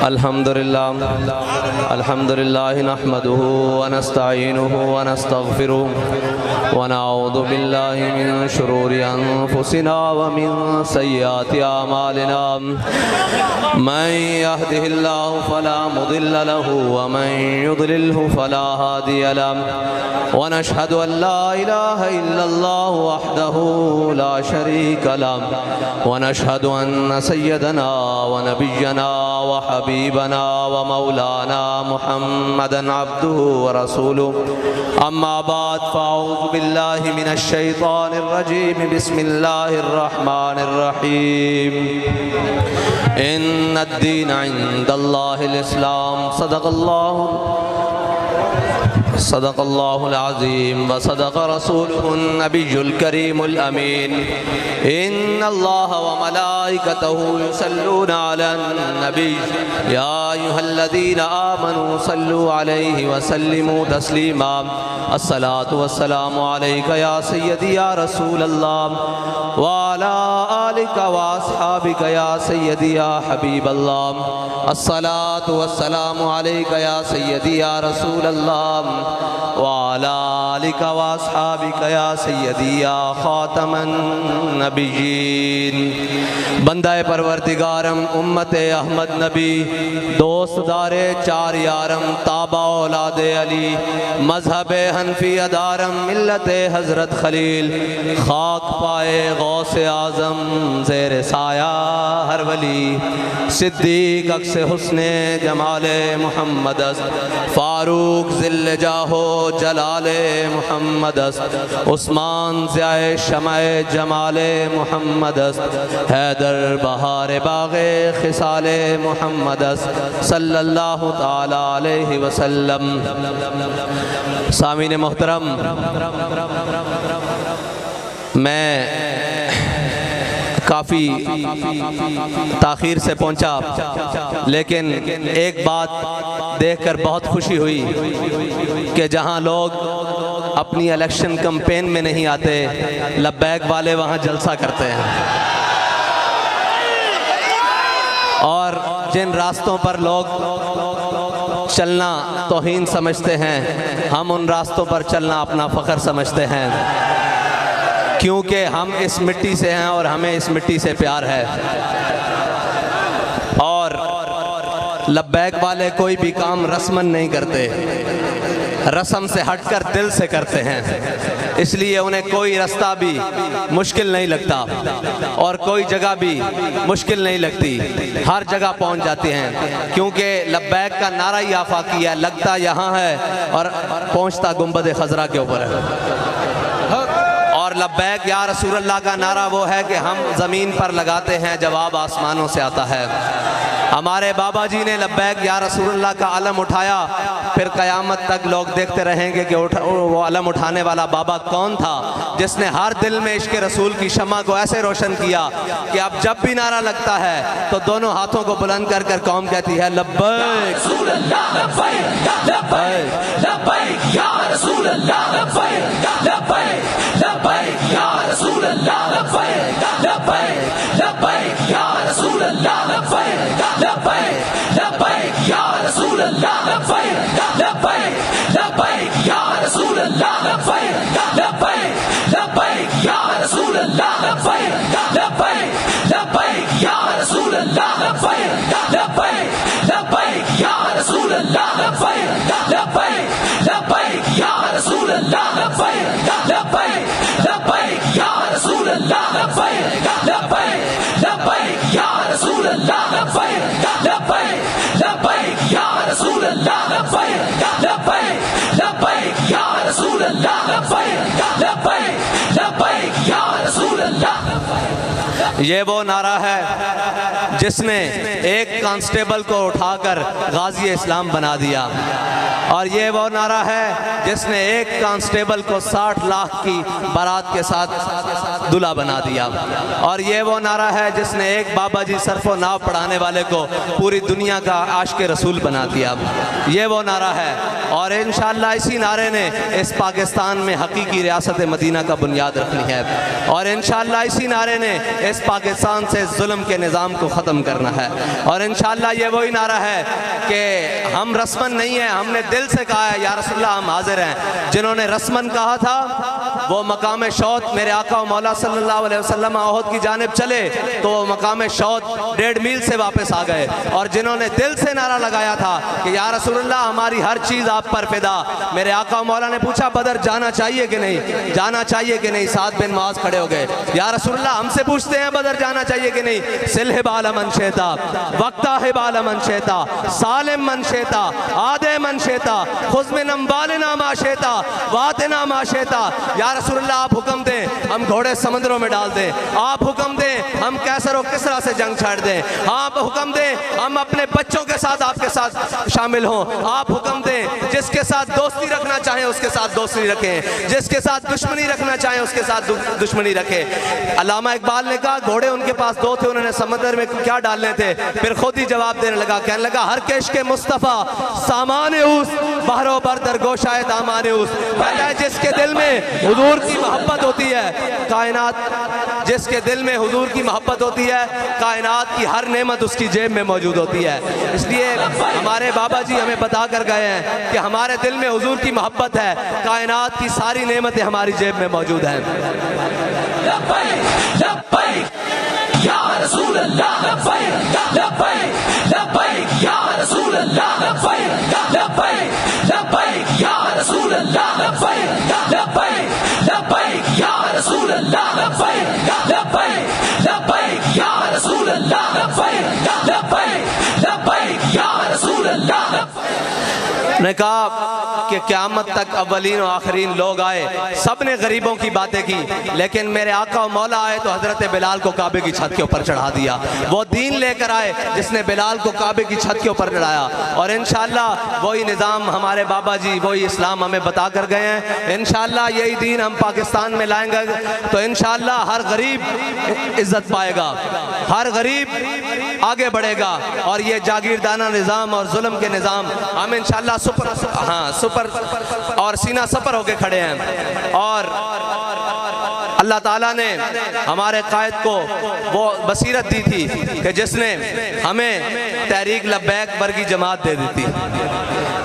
الحمد لله نحمده ونستعينه ونستغفره ونعوذ بالله من شرور أنفسنا ومن سيئات أعمالنا من يهده الله فلا مضل له ومن يضلله فلا هادي له ونشهد أن لا إله إلا الله وحده لا شريك له ونشهد أن سيدنا ونبينا وحبيبنا ومولانا محمدا عبده ورسوله أما بعد فأعوذ بالله من الشيطان الرجيم بسم الله الرحمن الرحيم إن الدين عند الله الإسلام صدق الله العظيم وصدق رسوله النبي الكريم الأمين إن الله وملائكته يصلون على النبي يا أيها الذين آمنوا صلوا عليه وسلموا تسليما الصلاة والسلام عليك يا سيدي يا رسول الله وعلى آلك وأصحابك يا سيدي يا حبيب الله الصلاة والسلام عليك يا سيدي يا رسول الله وعلى آلك وأصحابك يا سيدي يا خاتم النبيين بندہ پروردگارم امت احمد نبی دوست دار چار یارم تابع اولاد علی مذہب حنفی ادارم ملت حضرت خلیل خاک پائے غوث اعظم زیر سایہ ہر ولی صدیق عکس حسن جمال محمد فاروق ذل جاہو جلال محمد عثمان ضیاء شمع جمال محمد حیدر بہار باغ خصال محمد صلی اللہ تعالی علیہ وسلم سامعین محترم، میں کافی تاخیر سے پہنچا لیکن ایک بات دیکھ کر بہت خوشی ہوئی کہ جہاں لوگ اپنی الیکشن کمپین میں نہیں آتے لبیک والے وہاں جلسہ کرتے ہیں، اور جن راستوں پر لوگ چلنا توہین سمجھتے ہیں ہم ان راستوں پر چلنا اپنا فخر سمجھتے ہیں، کیونکہ ہم اس مٹی سے ہیں اور ہمیں اس مٹی سے پیار ہے، اور لبیک والے کوئی بھی کام رسمن نہیں کرتے، رسم سے ہٹ کر دل سے کرتے ہیں، اس لیے انہیں کوئی رستہ بھی مشکل نہیں لگتا اور کوئی جگہ بھی مشکل نہیں لگتی، ہر جگہ پہنچ جاتے ہیں، کیونکہ لبیک کا نعرہ ہی آفاقی ہے، لگتا یہاں ہے اور پہنچتا گنبد خضرا کے اوپر ہے، اور لبیک یا رسول اللہ کا نعرہ وہ ہے کہ ہم زمین پر لگاتے ہیں، جواب آسمانوں سے آتا ہے۔ ہمارے بابا جی نے لبیک یا رسول اللہ کا علم اٹھایا، پھر قیامت تک لوگ دیکھتے رہیں گے کہ وہ علم اٹھانے والا بابا کون تھا جس نے ہر دل میں عشق رسول کی شمع کو ایسے روشن کیا کہ اب جب بھی نعرہ لگتا ہے تو دونوں ہاتھوں کو بلند کر کر قوم کہتی ہے لبیک رسول اللہ لبیک لبیک لبیک یا رسول اللہ لبیک لبیک لبیک یا رسول اللہ لبیک لبیک لبیک یا رسول اللہ لبیک لبیک لبیک یا رسول اللہ لبیک لبیک لبیک یا رسول اللہ لبیک لبیک لبیک یا رسول اللہ لبیک لبیک لبیک یا رسول اللہ لبیک لبیک لبیک یا رسول اللہ لبیک لبیک لبیک یا رسول اللہ لبیک لبیک لبیک یا رسول اللہ لبیک لبیک لبیک یا رسول اللہ لبیک لبیک لبیک یا رسول اللہ لبیک لبیک لبیک یا رسول اللہ لبیک لبیک لبیک یا رسول اللہ۔ یہ وہ نعرہ ہے جس نے ایک کانسٹیبل کو اٹھا کر غازی اسلام بنا دیا، اور یہ وہ نعرہ ہے جس نے ایک کانسٹیبل کو 60 لاکھ کی بارات کے ساتھ دلہا بنا دیا، اور یہ وہ نعرہ ہے جس نے ایک بابا جی صرف و ناو پڑھانے والے کو پوری دنیا کا عاشق رسول بنا دیا۔ یہ وہ نعرہ ہے، اور انشاءاللہ اسی نعرے نے اس پاکستان میں حقیقی ریاست مدینہ کا بنیاد رکھنی ہے، اور انشاءاللہ اسی نعرے نے اس پاکستان سے ظلم کے نظام کو ختم کرنا ہے۔ اور انشاءاللہ یہ وہی نعرہ ہے کہ ہم رسمن نہیں ہیں، ہم نے دل سے کہا ہے یا رسول اللہ ہم حاضر ہیں۔ جنہوں نے رسمن کہا تھا وہ مقام شوط میرے آقا و مولا صلی اللہ علیہ وسلم احد کی جانب چلے تو وہ مقام شوط 1.5 میل سے واپس آ گئے، اور جنہوں نے دل سے نعرہ لگایا تھا کہ یا رسول اللہ ہماری ہر چیز آپ پر فدا، میرے آقا و مولا نے پوچھا بدر جانا چاہیے کہ نہیں، جانا چاہیے کہ نہیں، سعد بن معاذ کھڑے ہو گئے، یا رسول اللہ ہم سے پوچھتے ہیں بدر جانا چاہیے کہ نہیں، سلح بال من شیتا وقتا ہے بال من شیتا سالم من شیتا آدے من شیتا خذ من اموالنا ما شیتا واتنا ما شیتا، یا رسول اللہ آپ حکم دیں ہم گھوڑے سمندروں میں ڈال دیں، آپ حکم دیں ہم کیسر و کسرا سے جنگ چھاڑ دیں، آپ حکم دیں ہم اپنے بچوں کے ساتھ آپ کے ساتھ شامل ہوں، آپ حکم دیں جس کے ساتھ دوستی رکھنا چاہیں اس کے ساتھ دوستی رکھیں، جس کے ساتھ دشمنی رکھنا چاہیں اس کے ساتھ دشمنی رکھیں۔ علامہ اقبال نے کہا گھوڑے ان کے پاس 2 تھے، انہوں نے سمندر میں کیا ڈالنے تھے، پھر خود ہی جواب دینے لگا، کہنے لگا ہر کش کے مصطفیٰ سامان اوس بحر و بر در گوشائے دامان اوس، کہتا ہے جس کے دل میں حضور کی محبت ہوتی ہے کائنات، جس کے دل میں حضور کی محبت ہوتی ہے کائنات کی ہر نعمت اس کی جیب میں موجود ہوتی ہے۔ اس لیے ہمارے بابا جی ہمیں بتا کر گئے ہیں کہ ہمارے دل میں حضور کی محبت ہے، کائنات کی ساری نعمتیں ہماری جیب میں موجود ہیں۔ لبیک لبیک یا رسول اللہ، لبیک لبیک لبیک یا رسول اللہ، لبیک لبیک لبیک یا رسول اللہ، لبیک لبیک لبیک یا رسول اللہ، لبیک لبیک لبیک یا رسول اللہ، لبیک لبیک لبیک یا رسول اللہ۔ نے کہا کہ قیامت تک اولین و آخرین لوگ آئے، سب نے غریبوں کی باتیں کی، لیکن میرے آقا و مولا آئے تو حضرت بلال کو کعبے کی چھت کے اوپر چڑھا دیا۔ وہ دین لے کر آئے جس نے بلال کو کعبے کی چھت کے اوپر چڑھایا، اور انشاءاللہ وہی نظام ہمارے بابا جی وہی اسلام ہمیں بتا کر گئے ہیں۔ انشاءاللہ یہی دین ہم پاکستان میں لائیں گے تو انشاءاللہ ہر غریب عزت پائے گا، ہر غریب آگے بڑھے گا، اور یہ جاگیردانہ نظام اور ظلم کے نظام ہم انشاءاللہ سپر اور سینہ سپر ہو کے کھڑے ہیں۔ اور اللہ تعالیٰ نے ہمارے قائد کو وہ بصیرت دی تھی کہ جس نے ہمیں تحریک لبیک ورگی جماعت دے دی تھی،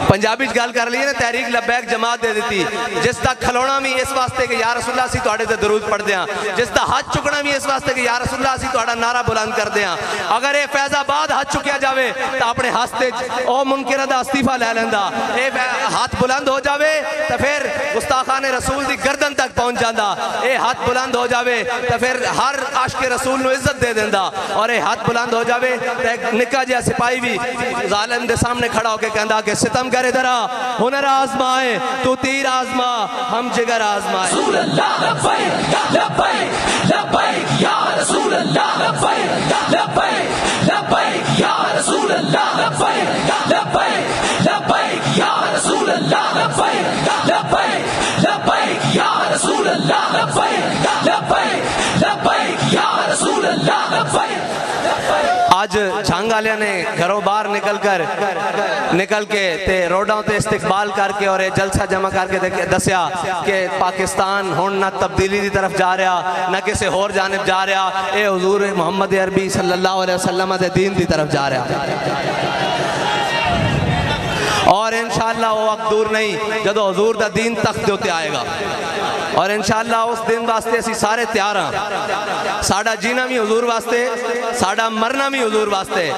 پنجابی گل کر لیے نا، تحریک لبیک جماعت دے دیتی، جس دا کھلونا بھی اس واسطے کہ یا رسول اللہ اسی تواڈے تے درود پڑھ دیاں، جس دا ہاتھ چکنا بھی اس واسطے کہ یا رسول اللہ اسی تواڈا نعرہ بلند کر دیاں۔ اگر اے فیض آباد ہاتھ چکیا جاوے تو اپنے ہاستے او منکرہ دا استعفیٰ لے لیندا، اے ہاتھ بلند ہو جاوے تو پھر گستاخان رسول دی گردن تک پہنچ جاندا، اے ہاتھ بلند ہو جاوے تو پھر ہر عاشق رسول نو عزت دے دیندا، اور اے ہاتھ بلند ہو جاوے تو ایک نکا جہا سپاہی بھی ظالم دے سامنے کھڑا ہو کے کہندا کہ ستم کرے درا ہنر آزمائے تو تیر آزما ہم جگر آزمائے۔ رسول اللہ لبیک لبیک لبیک یا رسول اللہ، لبیک لبیک لبیک یا رسول اللہ، لبیک لبیک لبیک یا رسول اللہ، لبیک لبیک لبیک یا رسول اللہ، لبیک لبیک لبیک یا رسول اللہ، لبیک۔ آج جھانگ والے نے گھروں باہر نکل کے تے روڈوں تے استقبال کر کے اور جلسہ جمع کر کے دسیا کہ پاکستان ہون نہ تبدیلی دی طرف جا رہا نہ کسی اور جانب جا رہا، اے حضور محمد عربی صلی اللہ علیہ وسلم دے دین دی طرف جا رہا، اور انشاءاللہ وہ وقت دور نہیں جدو حضور دا دین تخت دے ہوتے آئے گا، اور انشاءاللہ اس دن واسطے اسی سارے تیار ہیں، ساڑا جینا بھی حضور واسطے، ساڑا مرنا بھی حضور واسطے،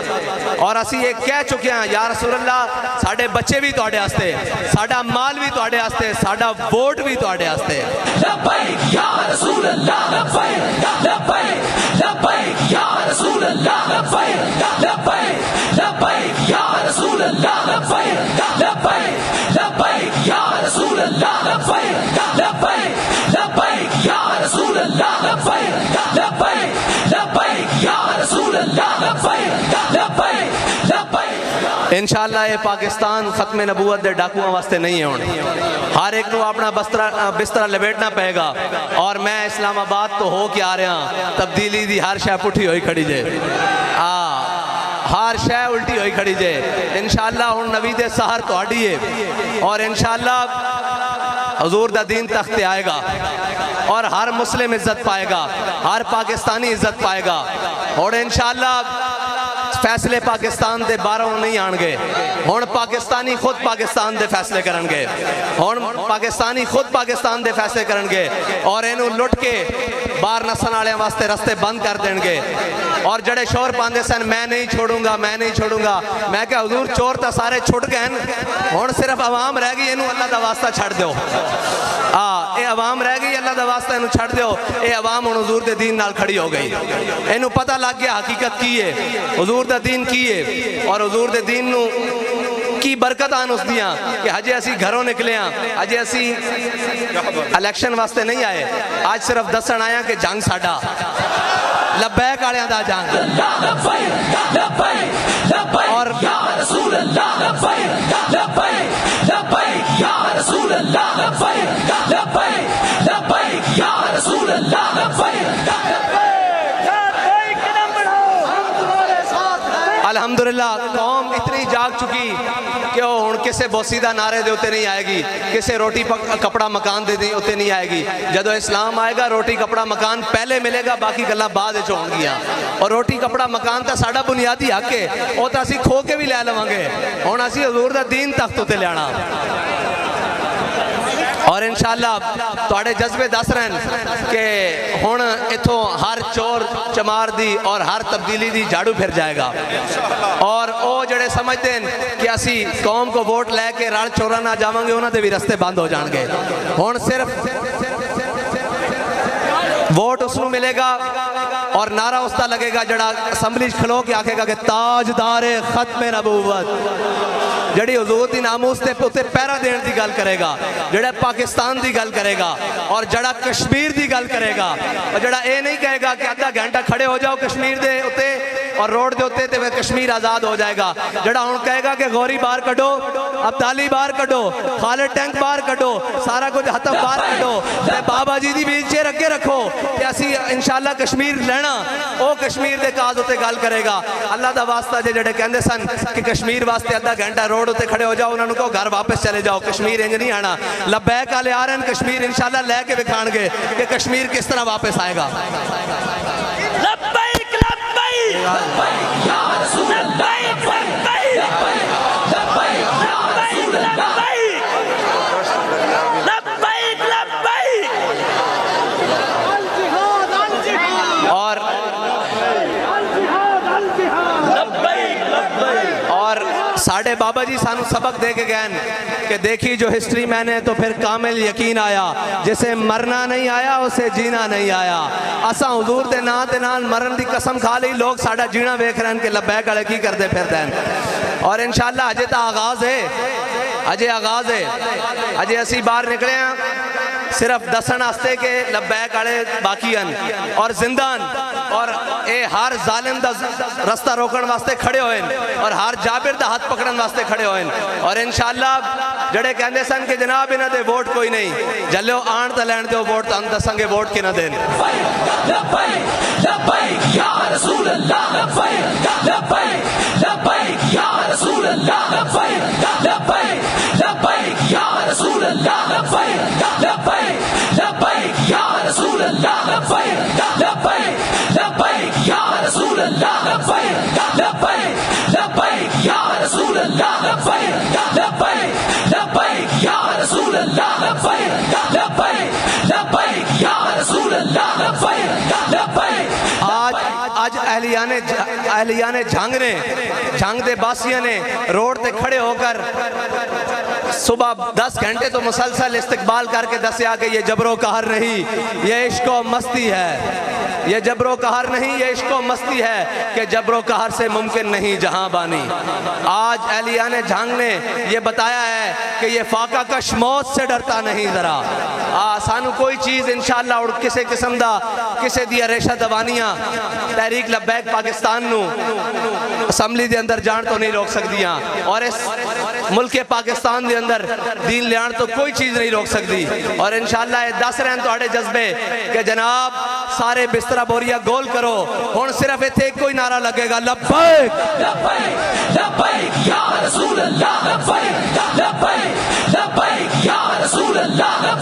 اور اسی ایک کہہ چکے ہیں یا رسول اللہ ساڑے بچے بھی توڑے واسطے، ساڑا مال بھی توڑے واسطے، ساڑا ووٹ بھی توڑے واسطے۔ لبیک یا رسول اللہ، لبیک لبیک لبیک یا رسول اللہ، لبیک لبیک لبیک یا رسول اللہ، لبیک لبیک لبیک یا رسول اللہ، لبیک لبیک لبیک یا رسول اللہ، لبیک لبیک لبیک یا رسول اللہ، لبیک لبیک لبیک۔ انشاءاللہ یہ پاکستان ختم نبوت دے ڈاکوਆਂ واسطے نہیں ہے ہونے، ہر ایک نو اپنا بستر لپیٹنا پہے گا، اور میں اسلام آباد تو ہو کے آ رہا ہوں، تبدیلی دی ہر شے پٹھی ہوئی کھڑی جے، ہر شے الٹی ہوئی کھڑی جے، انشاءاللہ ہن نبی دے سحر تو آڈیے، اور انشاءاللہ حضور دا دین تخت آئے گا اور ہر مسلم عزت پائے گا, ہر پاکستانی عزت پائے گا. اور انشاءاللہ فیصلے پاکستان دے باہروں نہیں آن گے, ہن پاکستانی خود پاکستان دے فیصلے کرن گے, ہن پاکستانی خود پاکستان دے فیصلے کرن گے اور اینو لٹ کے باہر نسن والے واسطے رستے بند کر دیں گے. اور جڑے شور پاندے سن میں نہیں چھوڑوں گا, میں نہیں چھوڑوں گا, میں کہ حضور چور تا سارے چھٹ گئے, ہن صرف عوام رہ گئی, اینو اللہ دا واسطہ چھڑ دیو. اے عوام رہ گئی, اللہ دا واسطہ اینو چھڑ دیو. اے عوام ہن حضور دے دین نال کھڑی ہو گئی, اینو پتہ لگ گیا حقیقت کی ہے, حضور دا دین کی ہے. اور حضور دے دین نو کی برکت آن اس دیاں کہ ہجے اسی گھروں نکلے ہیں, ہجے اسی الیکشن واسطے نہیں آئے, آج صرف دسن آیا کہ جنگ ساڈا لبیک آلیاں دا جنگ. اور الحمدللہ قوم اتنی جاگ چکی کہ وہ ہن کسے بوسیدہ نعرے دے ہوتے نہیں آئے گی, کسے روٹی کپڑا مکان دے دیں ہوتے نہیں آئے گی. جدو اسلام آئے گا روٹی کپڑا مکان پہلے ملے گا, باقی گلاں بعد وچ ہون گیاں. اور روٹی کپڑا مکان تا ساڈا بنیادی حق ہے, وہ تا اسی کھو کے بھی لے لواں گے, ہن اسی حضور دا دین تخت تے لیانا. اور انشاءاللہ تواڈے جذبے دس رہن کہ ہن ایتھوں ہر چور چمار دی اور ہر تبدیلی دی جھاڑو پھر جائے گا. اور او جڑے سمجھتے ہیں کہ اسی قوم کو ووٹ لے کے رل چوراں نہ جاواں گے, انہاں دے بھی رستے بند ہو جان گے. ہن صرف ووٹ اس نو ملے گا اور نعرہ اس دا لگے گا جڑا اسمبلی کھلو کے آکھے گا کہ تاجدار ختم نبوت, جڑی حضور دی ناموس تے پوتے پیرا دین دی گل کرے گا, جڑا پاکستان دی گل کرے گا, اور جڑا کشمیر دی گل کرے گا, اور جڑا اے نہیں کہے گا کہ آدھا گھنٹہ کھڑے ہو جاؤ کشمیر دے اتے اور روڈ دے اتے تے کشمیر آزاد ہو جائے گا. جڑا ہن کہے گا کہ غوری باہر کڈو, عبدالی باہر کڈو, خالد ٹینک باہر کڈو, سارا کچھ ختم باہر کڈو, تے بابا جی دی ویل چیئر اگے رکھو کہ اسی انشاءاللہ کشمیر لینا, او کشمیر دے کاز اتے گل کرے گا. اللہ دا واسطہ جڑے کہندے سن کہ کشمیر واسطے آدھا گھنٹہ روڈ اتے کھڑے ہو جاؤ, انہوں نے کہو گھر واپس چلے جاؤ, کشمیر انج نہیں آنا. لبیک والے آ رہے ہیں, کشمیر انشاءاللہ لے کے دکھان گے کہ کشمیر کس طرح واپس آئے گا. لبیک لبیک لبیک یا رسول اللہ, لبیک لبیک لبیک لبیک. اور ساڑھے بابا جی سانو سبق دے کے گئے کہ دیکھی جو ہسٹری میں نے تو پھر کامل یقین آیا, جسے مرنا نہیں آیا اسے جینا نہیں آیا. اساں حضور دے نا تے نال مرن دی قسم کھا لی, لوگ ساڑھا جینا ویکھ رہے ہیں کہ لبیک والے کی کردے پھرتے ہیں. اور انشاءاللہ اجے تا آغاز ہے, اجے آغاز ہے, اجے اسی باہر نکلے ہیں صرف دسن آستے کے لبیک والے باقی ہیں اور زندان, اور اے ہر ظالم دا رستہ روکن واسطے کھڑے ہوئے اور ہر جابر دا ہاتھ پکڑن واسطے کھڑے ہوئے. اور انشاءاللہ جڑے کہندے سن کہ جناب انہاں دے ووٹ کوئی نہیں, جلو آن تے لین دے ووٹ تے ہم دساں گے ووٹ کنا دین. لبیک لبیک یا رسول اللہ, لبیک لبیک لبیک یا رسول اللہ, لبیک لبیک لبیک یا رسول اللہ, لبیک لبیک لبیک یا رسول اللہ, لبیک لبیک لبیک یا رسول اللہ, لبیک لبیک لبیک یا رسول اللہ, لبیک لبیک لبیک یا رسول اللہ, لبیک لبیک لبیک یا رسول اللہ, لبیک لبیک. آج اہلیان جھنگ نے, جھنگ دے باسیاں نے روڈ تے کھڑے ہو کر صبح 10 گھنٹے تو مسلسل استقبال کر کے دسیا کہ یہ جبر و قہر نہیں, یہ عشق و مستی ہے, یہ جبر و قہر نہیں, یہ عشق و مستی ہے کہ جبر و قہر سے ممکن نہیں جہاں بانی. آج اہلیان جھنگ نے یہ بتایا ہے کہ یہ فاقہ کش موت سے ڈرتا نہیں ذرا. سانو کوئی چیز انشاءاللہ اور کسے قسم دا کسے دیا ریشہ دوانیاں تحریک لبیک پاکستان نو اسمبلی دے اندر جان تو نہیں روک سکدیاں, اور اس ملک پاکستان دے اندر دین لیان تو کوئی چیز نہیں روک سکتی. اور انشاءاللہ دس رہن تو آڑے جذبے کہ جناب سارے بسترہ بوریا گول کرو, ہون صرف ایتھے کوئی نعرہ لگے گا لبیک لبیک لبیک یا رسول اللہ, لبیک لبیک لبیک یا رسول اللہ,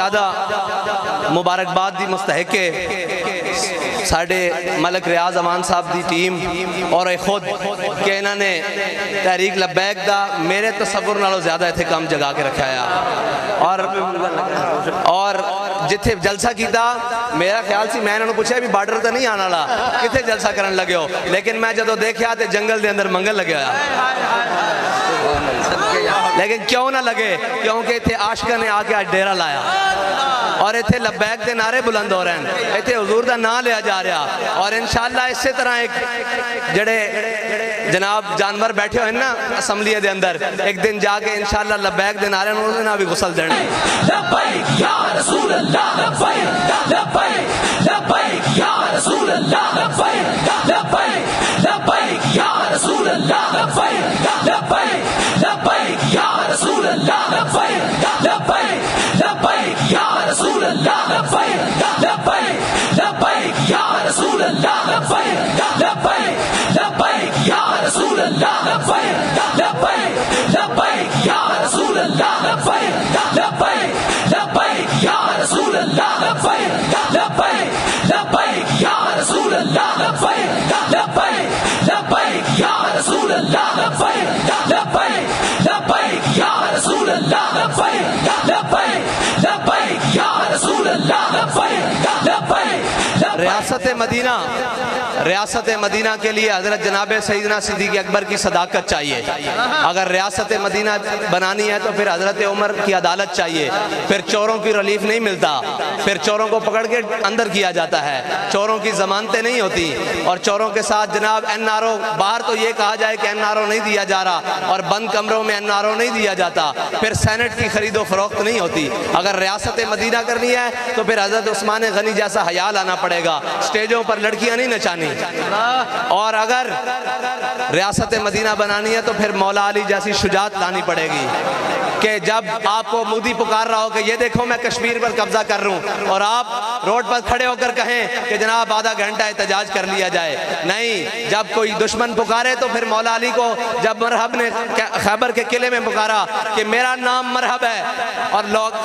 زیادہ مبارکباد دی مستحق ہے ساڈے ملک ریاض امان صاحب دی ٹیم اور خود کہ انہوں نے تحریک لبیک دا میرے تصور نالوں زیادہ اتنے کام جگا کے رکھا ہے اور جتھے جلسہ کیتا میرا خیال سی میں انہوں نے پوچھا بھی بارڈر تو نہیں آنا لا کتنے جلسہ کرن لگے ہو لیکن میں جدو دیکھا تے جنگل دے اندر منگل لگے ہوا لیکن کیوں نہ لگے کیونکہ اتھے عاشقہ نے آ کے آج ڈیرہ لایا اور اتھے لبیک دے نعرے بلند ہو رہے ہیں اتھے حضور دا نام لیا جا رہا اور انشاءاللہ اسی طرح ایک جڑے جناب جانور بیٹھے ہوئے نا اسمبلی دے اندر ایک دن جا کے انشاءاللہ لبیک دے نعرے انہوں نے بھی غسل دینے لبیک یا رسول اللہ لبیک لبیک لبیک یا رسول اللہ لبیک لبیک لبیک یا رسول اللہ لبیک لبیک لبیک یا رسول اللہ لبیک لبیک لبیک یا رسول اللہ لبیک لبیک لبیک یا رسول اللہ لبیک لبیک لبیک یا رسول اللہ لبیک لبیک لبیک یا رسول اللہ لبیک لبیک لبیک یا رسول اللہ لبیک لبیک لبیک یا رسول اللہ لبیک لبیک لبیک یا رسول اللہ لبیک لبیک لبیک یا رسول اللہ لبیک لبیک لبیک یا رسول اللہ لبیک لبیک ریاست مدینہ کے لیے حضرت جناب سیدنا صدیق اکبر کی صداقت چاہیے اگر ریاست مدینہ بنانی ہے تو پھر حضرت عمر کی عدالت چاہیے پھر چوروں کی ریلیف نہیں ملتا پھر چوروں کو پکڑ کے اندر کیا جاتا ہے چوروں کی ضمانتیں نہیں ہوتی اور چوروں کے ساتھ جناب این آر او باہر تو یہ کہا جائے کہ این آر او نہیں دیا جا رہا اور بند کمروں میں این آر او نہیں دیا جاتا پھر سینٹ کی خرید و فروخت نہیں ہوتی اگر ریاست مدینہ کرنی ہے تو پھر حضرت عثمان غنی جیسا حیا لانا پڑے گا سٹیجوں پر لڑکیاں نہیں نچانی اور اگر ریاست مدینہ بنانی ہے تو پھر مولا علی جیسی شجاعت لانی پڑے گی کہ جب آپ کو مودی پکار رہا ہو کہ یہ دیکھو میں کشمیر پر قبضہ کر رہا ہوں اور آپ روڈ پر کھڑے ہو کر کہیں کہ جناب آدھا گھنٹہ احتجاج کر لیا جائے نہیں جب کوئی دشمن پکارے تو پھر مولا علی کو جب مرحب نے خیبر کے قلعے میں پکارا کہ میرا نام مرحب ہے اور لوگ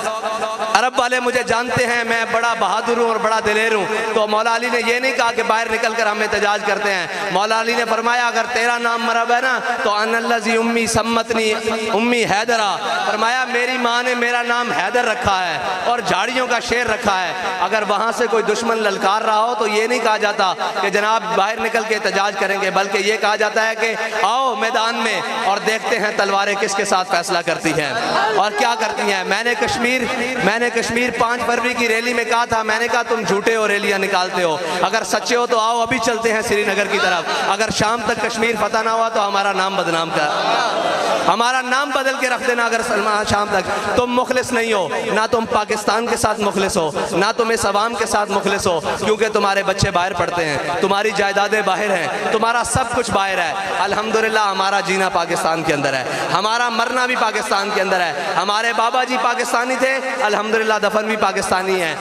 عرب والے مجھے جانتے ہیں میں بڑا بہادر ہوں اور بڑا دلیر ہوں تو مولا علی نے یہ نہیں کہا کہ باہر نکل کر ہم احتجاج کرتے ہیں مولا علی نے فرمایا اگر تیرا نام مرحب ہے نا تو ان الذی امی سمتنی امی حیدرہ فرمایا میری ماں نے میرا نام حیدر رکھا ہے اور جھاڑیوں کا شیر رکھا ہے اگر وہاں سے کوئی دشمن للکار رہا ہو تو یہ نہیں کہا جاتا کہ جناب باہر نکل کے احتجاج کریں گے بلکہ یہ کہا جاتا ہے کہ آؤ میدان میں اور دیکھتے ہیں تلواریں کس کے ساتھ فیصلہ کرتی ہیں اور کیا کرتی ہیں میں نے کشمیر 5 فروری کی ریلی میں کہا تھا میں نے کہا تم جھوٹے ہو ریلیاں نکالتے ہو اگر سچے ہو تو آؤ ابھی چلتے ہیں سری نگر کی طرف اگر شام تک کشمیر فتح نہ ہوا تو ہمارا نام بدنام کر ہمارا نام بدل کے رکھ دینا اگر شام تک تم مخلص نہیں ہو نہ تم پاکستان کے ساتھ مخلص ہو نہ تم اس عوام کے ساتھ مخلص ہو کیونکہ تمہارے بچے باہر پڑھتے ہیں تمہاری جائیدادیں باہر ہیں تمہارا سب کچھ باہر ہے الحمدللہ ہمارا جینا پاکستان کے اندر ہے ہمارا مرنا بھی پاکستان کے اندر ہے ہمارے بابا جی پاکستانی تھے الحمدللہ دفن بھی پاکستانی ہیں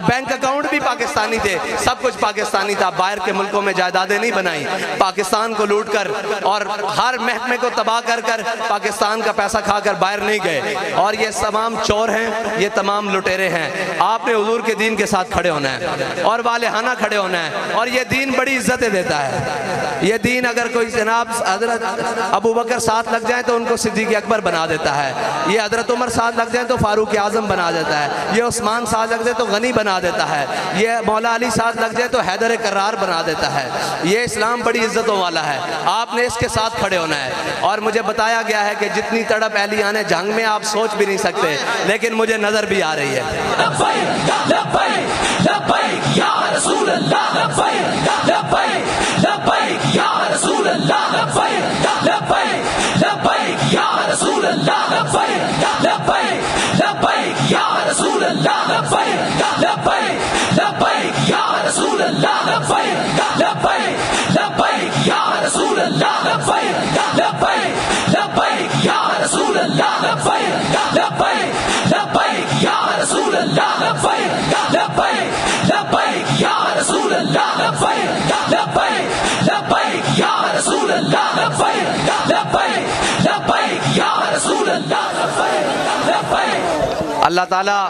بینک اکاؤنٹ بھی پاکستانی تھے سب کچھ پاکستانی تھا باہر کے ملکوں میں جائیدادیں نہیں بنائی پاکستان کو لوٹ کر اور ہر محکمے کو تباہ کر کر پاکستان کا پیسہ کھا کر باہر نہیں گئے اور یہ تمام چور ہیں یہ تمام لٹیرے ہیں آپ نے حضور کے دین کے ساتھ کھڑے ہونا ہے اور والہانہ کھڑے ہونا ہے اور یہ دین بڑی عزتیں دیتا ہے یہ دین اگر کوئی جناب حضرت ابو بکر ساتھ لگ جائیں تو ان کو صدیق اکبر بنا دیتا ہے یہ حضرت عمر ساتھ لگ جائیں تو فاروق اعظم بنا دیتا ہے یہ عثمان ساتھ لگ جائے تو غنی بنا دیتا ہے یہ مولا علی ساتھ لگ جائے تو حیدر کرار بنا دیتا ہے یہ اسلام بڑی عزتوں والا ہے آپ نے اس کے ساتھ کھڑے ہونا ہے اور مجھے بتایا گیا ہے کہ جتنی تڑپ اہلیان جنگ میں آپ سوچ بھی نہیں سکتے لیکن مجھے نظر بھی آ رہی ہے لبیک لبیک لبیک یا رسول اللہ لبیک لبیک لبیک یا رسول اللہ لبیک لبیک لبیک یا رسول اللہ لبیک لبیک لبیک یا رسول اللہ لبیک لبیک لبیک یا رسول اللہ لبیک لبیک لبیک یا رسول اللہ لبیک لبیک لبیک یا رسول اللہ لبیک لبیک لبیک یا رسول اللہ لبیک لبیک لبیک یا رسول اللہ لبیک لبیک لبیک یا رسول اللہ لبیک لبیک لبیک یا رسول اللہ لبیک لبیک اللہ تعالیٰ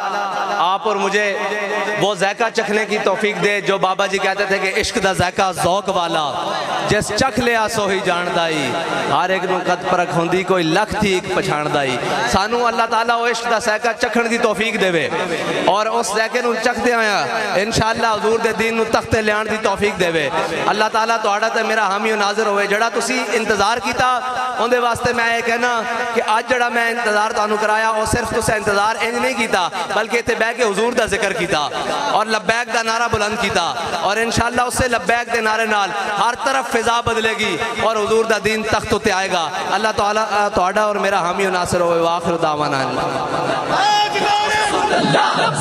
آپ اور مجھے وہ ذائقہ چکھنے کی توفیق دے جو بابا جی کہتے تھے کہ عشق دا ذائقہ ذوق والا جس چکھ لیا سو ہی جاندائی ہر ایک نو قد پرکھ ہوندی کوئی لکھ تھی ایک پچھاندائی سانو اللہ تعالیٰ وہ عشق دا ذائقہ چکھن دی توفیق دے وے اور اس ذائقے نو چکھ دے آیا انشاءاللہ حضور دے دین نو تختے لیان دی توفیق دے وے اللہ تعالیٰ توڑا تے میرا حامی و ناظر ہوئے جڑا تسی انتظار کیتا اندے واسطے میں یہ کہنا کہ آج جڑا میں انتظار تانوں کرایا اور صرف تسے انتظار انج نہیں کیتا بلکہ تے بہ کے حضور دا ذکر کیتا اور لبیک دا نعرہ بلند کیتا اور انشاءاللہ اس سے لبیک دے نعرے نال ہر طرف فضا بدلے گی اور حضور دا دین تخت تے آئے گا اللہ تعالیٰ توڑا اور میرا حامی و ناصر ہوئے وآخر دعوانا